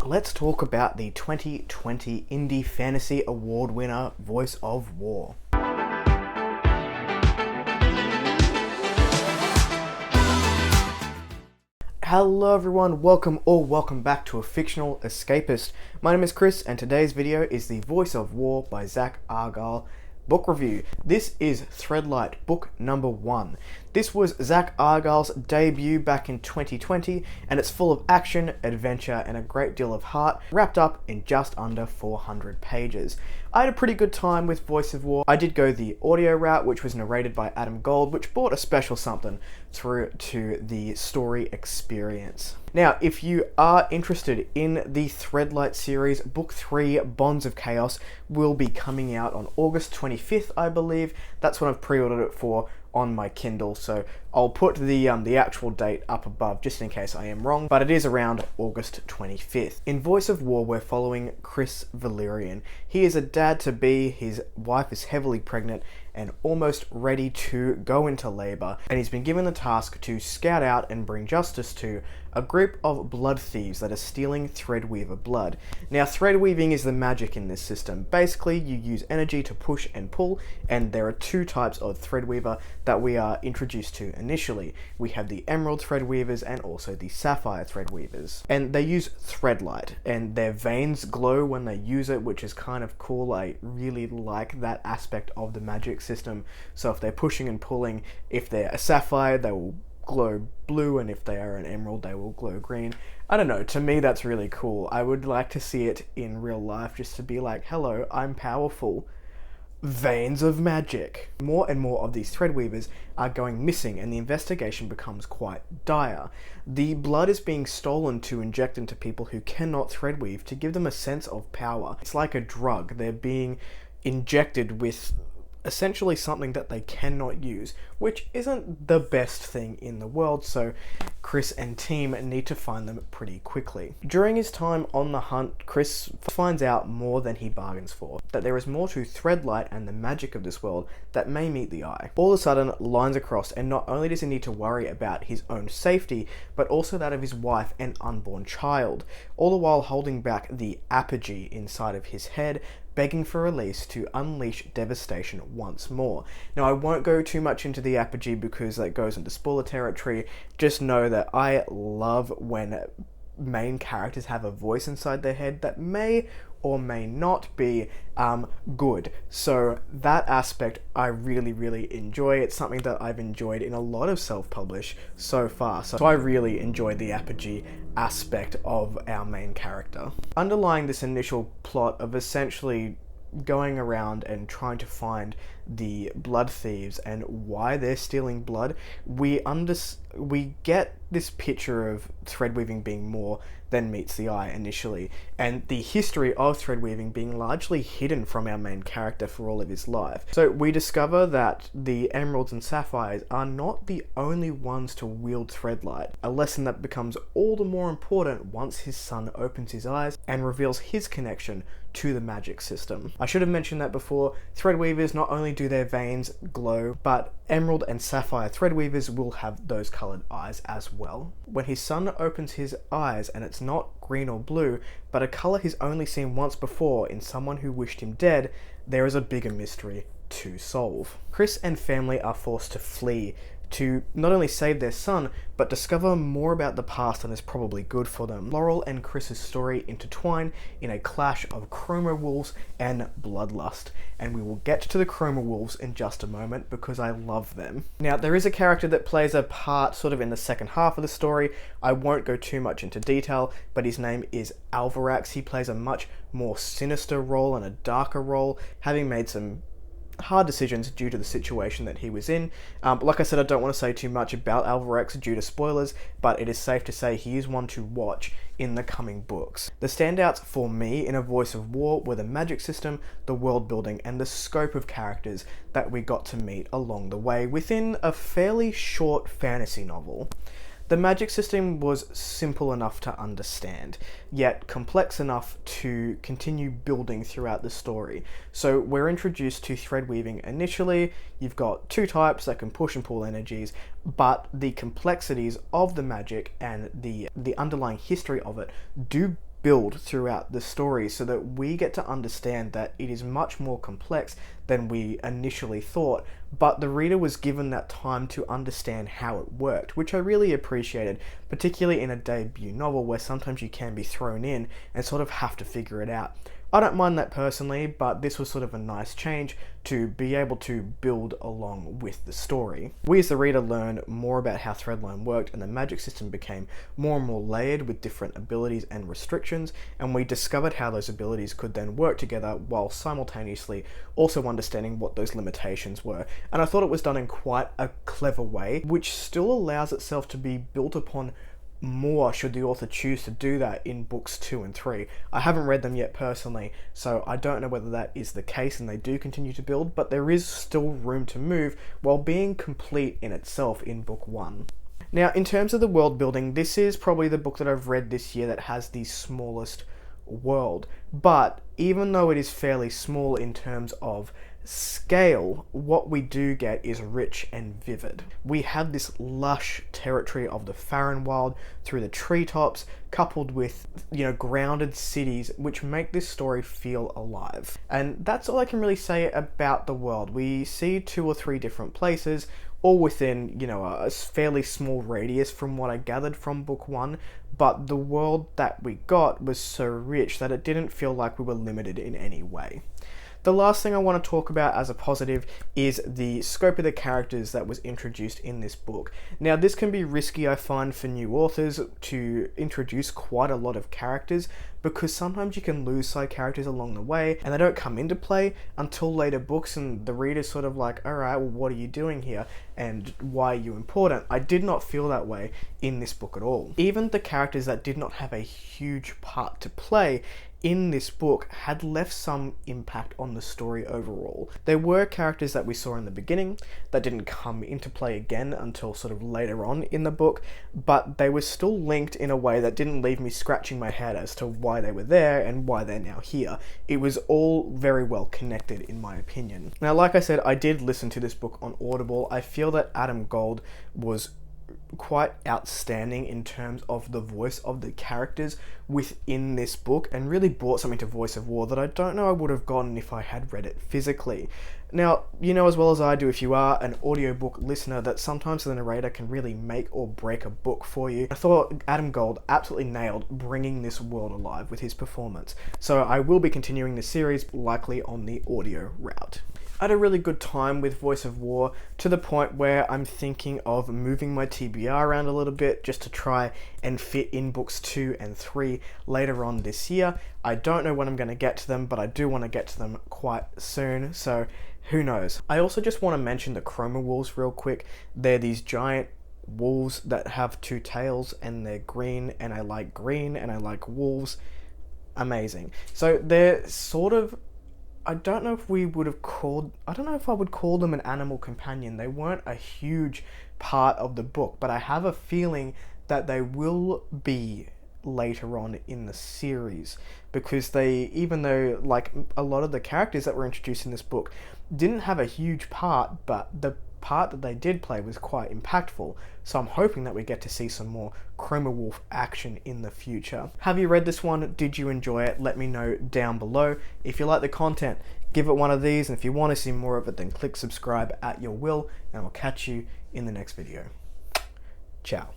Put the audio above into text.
let's talk about the 2020 Indie Fantasy Award winner, Voice of War. Hello everyone, welcome back to A Fictional Escapist. My name is Chris, and today's video is the Voice of War by Zach Argyle book review. This is Threadlight, book number 1. This was Zach Argyle's debut back in 2020, and it's full of action, adventure, and a great deal of heart, wrapped up in just under 400 pages. I had a pretty good time with Voice of War. I did go the audio route, which was narrated by Adam Gold, which brought a special something through to the story experience. Now, if you are interested in the Threadlight series, Book 3, Bonds of Chaos, will be coming out on August 25th, I believe. That's when I've pre-ordered it for on my Kindle, so I'll put the actual date up above just in case I am wrong, but it is around August 25th. In Voice of War, we're following Chris Valerian. He is a dad-to-be, his wife is heavily pregnant and almost ready to go into labor, and he's been given the task to scout out and bring justice to a group of blood thieves that are stealing Threadweaver blood. Now, threadweaving is the magic in this system. Basically, you use energy to push and pull, and there are two types of Threadweaver that we are introduced to initially. We have the Emerald Threadweavers and also the Sapphire Threadweavers. And they use Threadlight, and their veins glow when they use it, which is kind of cool. I really like that aspect of the magic system. So if they're pushing and pulling, if they're a Sapphire, they will glow blue, and if they are an Emerald, they will glow green. I don't know, to me that's really cool. I would like to see it in real life, just to be like, hello, I'm powerful. Veins of magic. More and more of these Threadweavers are going missing, and the investigation becomes quite dire. The blood is being stolen to inject into people who cannot threadweave to give them a sense of power. It's like a drug. They're being injected with essentially something that they cannot use, which isn't the best thing in the world, so Chris and team need to find them pretty quickly. During his time on the hunt, Chris finds out more than he bargains for, that there is more to Threadlight and the magic of this world that may meet the eye. All of a sudden, lines are crossed, and not only does he need to worry about his own safety, but also that of his wife and unborn child, all the while holding back the apogee inside of his head, begging for release to unleash devastation once more. Now, I won't go too much into the apogee because that goes into spoiler territory. Just know that I love when main characters have a voice inside their head that may or may not be good. So that aspect I really enjoy. It's something that I've enjoyed in a lot of self-publish so far. So I really enjoyed the apogee aspect of our main character. Underlying this initial plot of essentially going around and trying to find the blood thieves and why they're stealing blood, we get this picture of threadweaving being more than meets the eye initially, and the history of threadweaving being largely hidden from our main character for all of his life. So we discover that the Emeralds and Sapphires are not the only ones to wield Threadlight, a lesson that becomes all the more important once his son opens his eyes and reveals his connection to the magic system. I should have mentioned that before. Threadweavers, not only do their veins glow, but Emerald and Sapphire Threadweavers will have those coloured eyes as well. When his son opens his eyes and it's not green or blue, but a colour he's only seen once before in someone who wished him dead, there is a bigger mystery to solve. Chris and family are forced to flee to not only save their son, but discover more about the past than is probably good for them. Laurel and Chris's story intertwine in a clash of chroma wolves and bloodlust, and we will get to the chroma wolves in just a moment because I love them. Now, there is a character that plays a part sort of in the second half of the story. I won't go too much into detail, but his name is Alvarax. He plays a much more sinister role and a darker role, having made some hard decisions due to the situation that he was in. Like I said, I don't want to say too much about Alvarax due to spoilers, but it is safe to say he is one to watch in the coming books. The standouts for me in A Voice of War were the magic system, the world building, and the scope of characters that we got to meet along the way within a fairly short fantasy novel. The magic system was simple enough to understand, yet complex enough to continue building throughout the story. So we're introduced to threadweaving initially. You've got two types that can push and pull energies, but the complexities of the magic and the underlying history of it do build throughout the story so that we get to understand that it is much more complex than we initially thought, but the reader was given that time to understand how it worked, which I really appreciated, particularly in a debut novel where sometimes you can be thrown in and sort of have to figure it out. I don't mind that personally, but this was sort of a nice change to be able to build along with the story. We as the reader learn more about how Threadline worked, and the magic system became more and more layered with different abilities and restrictions, and we discovered how those abilities could then work together while simultaneously also understanding what those limitations were. And I thought it was done in quite a clever way, which still allows itself to be built upon more should the author choose to do that in books 2 and 3. I haven't read them yet personally, so I don't know whether that is the case and they do continue to build, but there is still room to move while being complete in itself in book 1. Now, in terms of the world building, this is probably the book that I've read this year that has the smallest world, but even though it is fairly small in terms of scale, what we do get is rich and vivid. We have this lush territory of the Fairenwild through the treetops, coupled with, grounded cities, which make this story feel alive. And that's all I can really say about the world. We see 2 or 3 different places, all within, a fairly small radius from what I gathered from book 1, but the world that we got was so rich that it didn't feel like we were limited in any way. The last thing I want to talk about as a positive is the scope of the characters that was introduced in this book. Now, this can be risky, I find, for new authors to introduce quite a lot of characters, because sometimes you can lose side characters along the way and they don't come into play until later books, and the reader's sort of like, alright, well, what are you doing here and why are you important? I did not feel that way in this book at all. Even the characters that did not have a huge part to play in this book had left some impact on the story overall. There were characters that we saw in the beginning that didn't come into play again until sort of later on in the book, but they were still linked in a way that didn't leave me scratching my head as to why they were there and why they're now here. It was all very well connected in my opinion. Now, like I said, I did listen to this book on Audible. I feel that Adam Gold was quite outstanding in terms of the voice of the characters within this book, and really brought something to Voice of War that I don't know I would have gotten if I had read it physically. Now, you know as well as I do, if you are an audiobook listener, that sometimes the narrator can really make or break a book for you. I thought Adam Gold absolutely nailed bringing this world alive with his performance, so I will be continuing the series likely on the audio route. I had a really good time with Voice of War, to the point where I'm thinking of moving my TBR around a little bit just to try and fit in books 2 and 3 later on this year. I don't know when I'm going to get to them, but I do want to get to them quite soon, so who knows. I also just want to mention the chroma wolves real quick. They're these giant wolves that have 2 tails, and they're green, and I like wolves. Amazing. So they're sort of, I don't know if I would call them an animal companion. They weren't a huge part of the book, but I have a feeling that they will be later on in the series, because even though like a lot of the characters that were introduced in this book didn't have a huge part, but the part that they did play was quite impactful, so I'm hoping that we get to see some more Chroma Wolf action in the future. Have you read this one? Did you enjoy it? Let me know down below. If you like the content, give it one of these, and if you want to see more of it, then click subscribe at your will, and I'll catch you in the next video. Ciao.